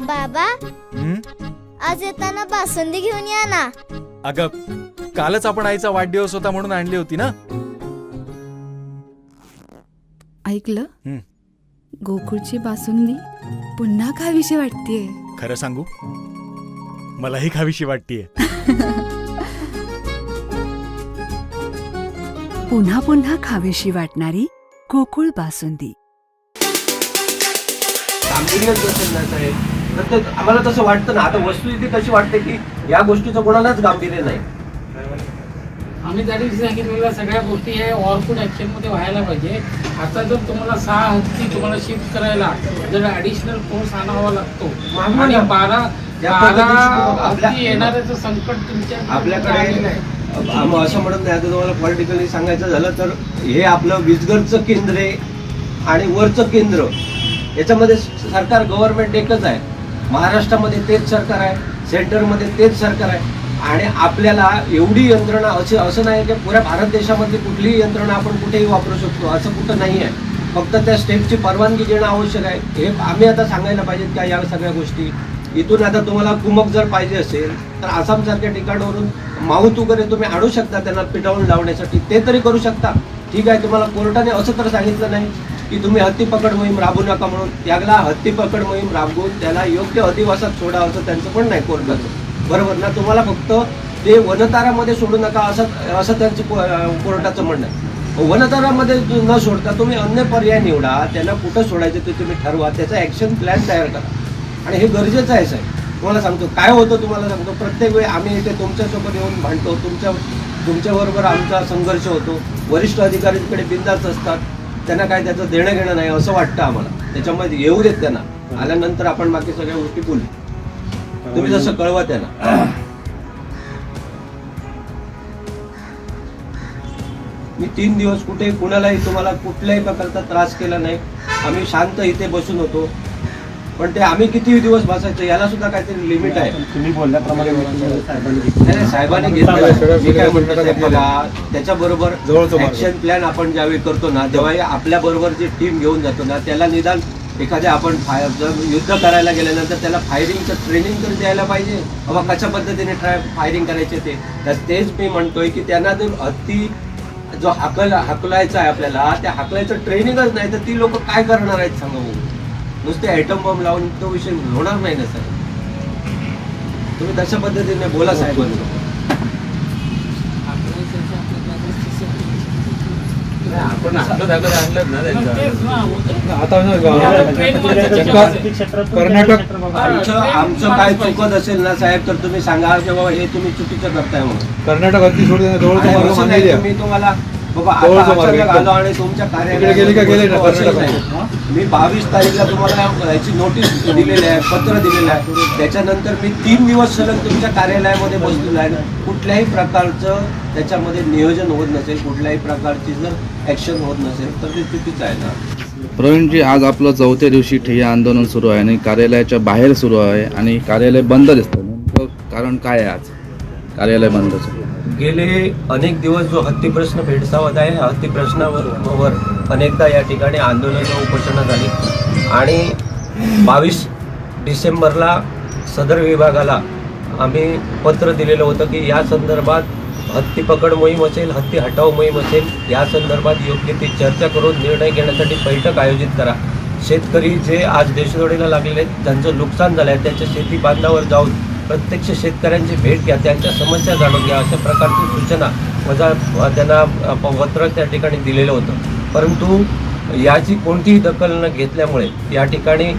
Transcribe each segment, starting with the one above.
बाबा, आज येताना बासुंदी घेऊन या ना. अगं, कालच आपण आईचा वाढदिवस होता म्हणून आणली होती ना. ऐकलं, गोकुळची बासुंदी पुन्हा खावीशी वाटतेय. खरं सांगू, मलाही खावीशी वाटतेय. पुन्हा पुन्हा खावीशी वाटणारी गोकुळ बासुंदी. गांभीर्यच असेल ना साहेब, तर ते आम्हाला तसं वाटतं ना. आता वस्तुस्थिती कशी वाटते की या गोष्टीचं कोणालाच गांभीर्य नाही. आम्ही त्या दिवशी सांगितलेल्या सगळ्या गोष्टी हे ऑरफूड ऍक्शन मध्ये व्हायला पाहिजे. आता जर तुम्हाला 6 हत्ती तुम्हाला शिफ्ट करायला जर ऍडिशनल फोर्स आणावा लागतो आणि 12 हत्ती येणाऱ्याचं संकट तुमच्या आपल्याकडे असं म्हणत नाही. आता तुम्हाला पॉलिटिकली सांगायचं झालं तर हे आपलं वीजगरचं केंद्र आहे आणि वरचं केंद्र, याच्यामध्ये सरकार गव्हर्नमेंट एकच आहे. महाराष्ट्रामध्ये तेच सरकार आहे, सेंटरमध्ये तेच सरकार आहे. आणि आपल्याला एवढी यंत्रणा असं नाही की पुऱ्या भारत देशामध्ये कुठलीही यंत्रणा आपण कुठेही वापरू शकतो, असं कुठं नाही आहे. फक्त त्या स्टेटची परवानगी देणं आवश्यक आहे. हे आम्ही आता सांगायला पाहिजेत का या सगळ्या गोष्टी. इथून आता तुम्हाला कुमक जर पाहिजे असेल तर आसामसारख्या ठिकाणावरून माऊत वगैरे तुम्ही आणू शकता, त्यांना पिटाळून लावण्यासाठी. ते तरी करू शकता. ठीक आहे, तुम्हाला कोर्टाने असं तर सांगितलं नाही की तुम्ही हत्ती पकड मोहीम राबवू नका म्हणून. त्याला हत्ती पकड मोहीम राबवून त्याला योग्य अधिवासात सोडा असं त्यांचं पण नाही कोर्टाचं. बरोबर ना. तुम्हाला फक्त ते वनतारामध्ये सोडू नका असं त्यांचं कोर्टाचं म्हणणं आहे. वनतारामध्ये न सोडता तुम्ही अन्य पर्याय निवडा. त्यांना कुठं सोडायचं ते तुम्ही ठरवा, त्याचा ॲक्शन प्लॅन तयार करा. आणि हे गरजेचं आहे साहेब. तुम्हाला सांगतो काय होतं, तुम्हाला सांगतो प्रत्येक वेळी आम्ही इथे तुमच्यासोबत येऊन भांडतो, तुमच्याबरोबर आमचा संघर्ष होतो. वरिष्ठ अधिकाऱ्यांकडे बिंदाच असतात, त्यांना काय त्याचं देणं घेणं नाही असं वाटतं आम्हाला. त्याच्यामध्ये येऊ देत त्यांना, आल्यानंतर आपण बाकी सगळ्या गोष्टी बोलू. तुम्ही जसं कळवा त्यांना. मी 3 दिवस कुठे कुणालाही तुम्हाला कुठल्याही प्रकारचा त्रास केला नाही. आम्ही शांत इथे बसून होतो. पण ते आम्ही किती दिवस बसायचं याला सुद्धा काहीतरी लिमिट आहे. तुम्ही बोलल्याप्रमाणे साहेबांनी घेतलं. मी काय म्हणतो साहेब, बघा त्याच्याबरोबर ऍक्शन प्लॅन आपण ज्यावेळी करतो ना, तेव्हा आपल्या बरोबर जी टीम घेऊन जातो ना, त्याला निदान एखाद्या आपण युद्ध करायला गेल्यानंतर त्याला फायरिंगचं ट्रेनिंग तरी द्यायला पाहिजे. बाबा कशा पद्धतीने फायरिंग करायचे ते. तेच मी म्हणतोय की त्यांना जर हत्ती जो हाकलायचा आहे आपल्याला, त्या हाकलायचं ट्रेनिंगच नाही तर ती लोक काय करणार आहेत सांगा बघू. नुसते ॲटम बॉम्ब लावून तो विषय होणार नाही ना साहेब. तुम्ही तशा पद्धतीने बोला साहेब. आपण आपलं जागा आणलं ना आमचं काय चुकत असेल ना साहेब तर तुम्ही सांगा की बाबा हे तुम्ही चुकीचं करताय म्हणून. कर्नाटक हत्ती सोडून मी तुम्हाला बाबा आलो आणि तुमच्या कार्यालयात मी 22 तारीखला तुम्हाला याची नोटीस दिलेली आहे, पत्र दिलेलं आहे. त्याच्यानंतर मी 3 दिवस सलग तुमच्या कार्यालयामध्ये बसलेलो आहे. कुठल्याही प्रकारचं त्याच्यामध्ये नियोजन होत नसेल, कुठल्याही प्रकारची जर ॲक्शन होत नसेल तर ते चुकीचं आहे ना. प्रवीणजी, आज आपलं 4थ्या दिवशी ठिय्या आंदोलन सुरू आहे आणि कार्यालयाच्या बाहेर सुरू आहे आणि कार्यालय बंद दिसतं. नेमकं कारण काय आहे आज कार्यालय बंदचं? गेले अनेक दिवस जो हत्ती प्रश्न भेडसावत आहे, हत्ती प्रश्नावर अनेकदा या ठिकाणी आंदोलनं उपोषणं झाली आणि 22 डिसेंबरला सदर विभागाला आम्ही पत्र दिलेलं होतं की या संदर्भात हत्ती पकड मोहीम असेल, हत्ती हटाव मोहीम असेल, या संदर्भात योग्य ती चर्चा करून निर्णय घेण्यासाठी बैठक आयोजित करा. शेतकरी जे आज देशोडीला लागलेले आहेत, ज्यांचं नुकसान झालं आहे, त्यांच्या शेती बांधावर जाऊन प्रत्यक्ष शेतकऱ्यांची भेट घ्या, त्यांच्या समस्या जाणून घ्या, अशा प्रकारची सूचना त्यांना पत्र त्या ठिकाणी दिलेलं होतं. परंतु याची कोणतीही दखल न घेतल्यामुळे या ठिकाणी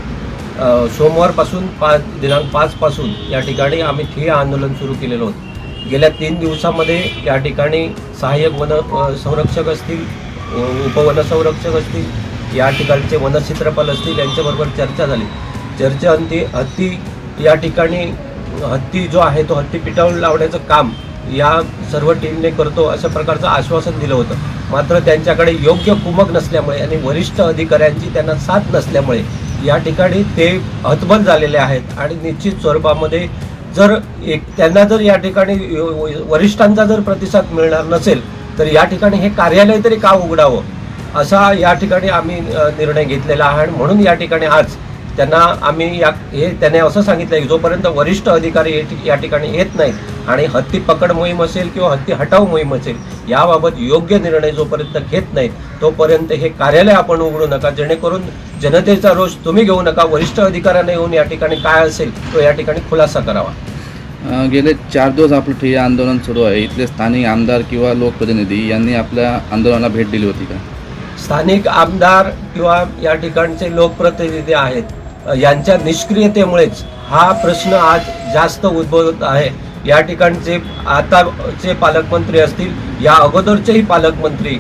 सोमवारपासून दिनांक 5 पासून या ठिकाणी आम्ही ठिय्या आंदोलन सुरू केलेलं होतं. गेल्या 3 दिवसामध्ये या ठिकाणी सहाय्यक वन संरक्षक असतील, उपवनसंरक्षक असतील, या ठिकाणचे वनक्षेत्रपाल असतील, यांच्याबरोबर चर्चा झाली. चर्चेअंती हत्ती या ठिकाणी हत्ती जो आहे तो हत्ती पिटाळून लावण्याचं काम या सर्व टीमने करतो असं प्रकारचं आश्वासन दिलं होतं. मात्र त्यांच्याकडे योग्य कुमक नसल्यामुळे आणि वरिष्ठ अधिकाऱ्यांची त्यांना साथ नसल्यामुळे या ठिकाणी ते हतबल झालेले आहेत. आणि निश्चित स्वरूपामध्ये त्यांना जर या ठिकाणी वरिष्ठांचा जर प्रतिसाद मिळणार नसेल तर या ठिकाणी हे कार्यालय तरी का उघडावं असा या ठिकाणी आम्ही निर्णय घेतलेला आहे. म्हणून या ठिकाणी आज त्यांना आम्ही त्याने असं सांगितलं की जोपर्यंत वरिष्ठ अधिकारी या ठिकाणी येत नाहीत आणि हत्ती पकड मोहीम असेल किंवा हत्ती हटाव मोहीम असेल याबाबत योग्य निर्णय जोपर्यंत घेत नाहीत तोपर्यंत हे कार्यालय आपण उघडू नका, जेणेकरून जनतेचा रोष तुम्ही घेऊ नका. वरिष्ठ अधिकाऱ्यांना येऊन या ठिकाणी काय असेल तो या ठिकाणी खुलासा करावा. गेले 4 दिवस आपलं ठिय्या आंदोलन सुरू आहे. इथले स्थानिक आमदार किंवा लोकप्रतिनिधी यांनी आपल्या आंदोलनाला भेट दिली होती का? स्थानिक आमदार किंवा या ठिकाणचे लोकप्रतिनिधी आहेत यांच्या निष्क्रियतेमुळेच हा प्रश्न आज जास्त उद्भवत आहे. या ठिकाणचे आताचे पालकमंत्री असतील, या अगोदरचेही पालकमंत्री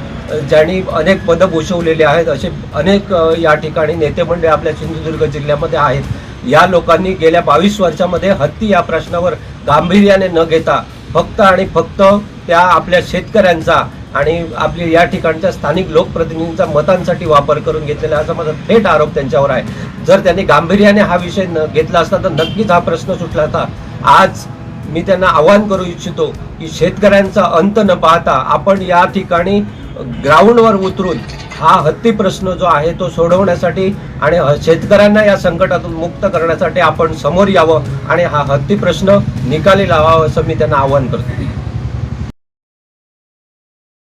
ज्यांनी अनेक पदं भूषवलेली आहेत, असे अनेक या ठिकाणी नेते मंडळी आपल्या सिंधुदुर्ग जिल्ह्यामध्ये आहेत. या लोकांनी गेल्या 22 वर्षामध्ये हत्ती या प्रश्नावर गांभीर्याने न घेता फक्त आणि फक्त त्या आपल्या शेतकऱ्यांचा आणि आपल्या या ठिकाणच्या स्थानिक लोकप्रतिनिधींचा मतांसाठी वापर करून घेतलेला असा माझा थेट आरोप त्यांच्यावर आहे. जर त्यांनी गांभीर्याने हा विषय घेतला असता तर नक्कीच हा प्रश्न सुटला असता. आज मी त्यांना आवाहन करू इच्छितो की शेतकऱ्यांचा अंत न पाहता आपण या ठिकाणी ग्राउंडवर उतरून हा हत्ती प्रश्न जो आहे तो सोडवण्यासाठी आणि शेतकऱ्यांना या संकटातून मुक्त करण्यासाठी आपण समोर यावं आणि हा हत्ती प्रश्न निकाली लावावा असं मी त्यांना आवाहन करतो.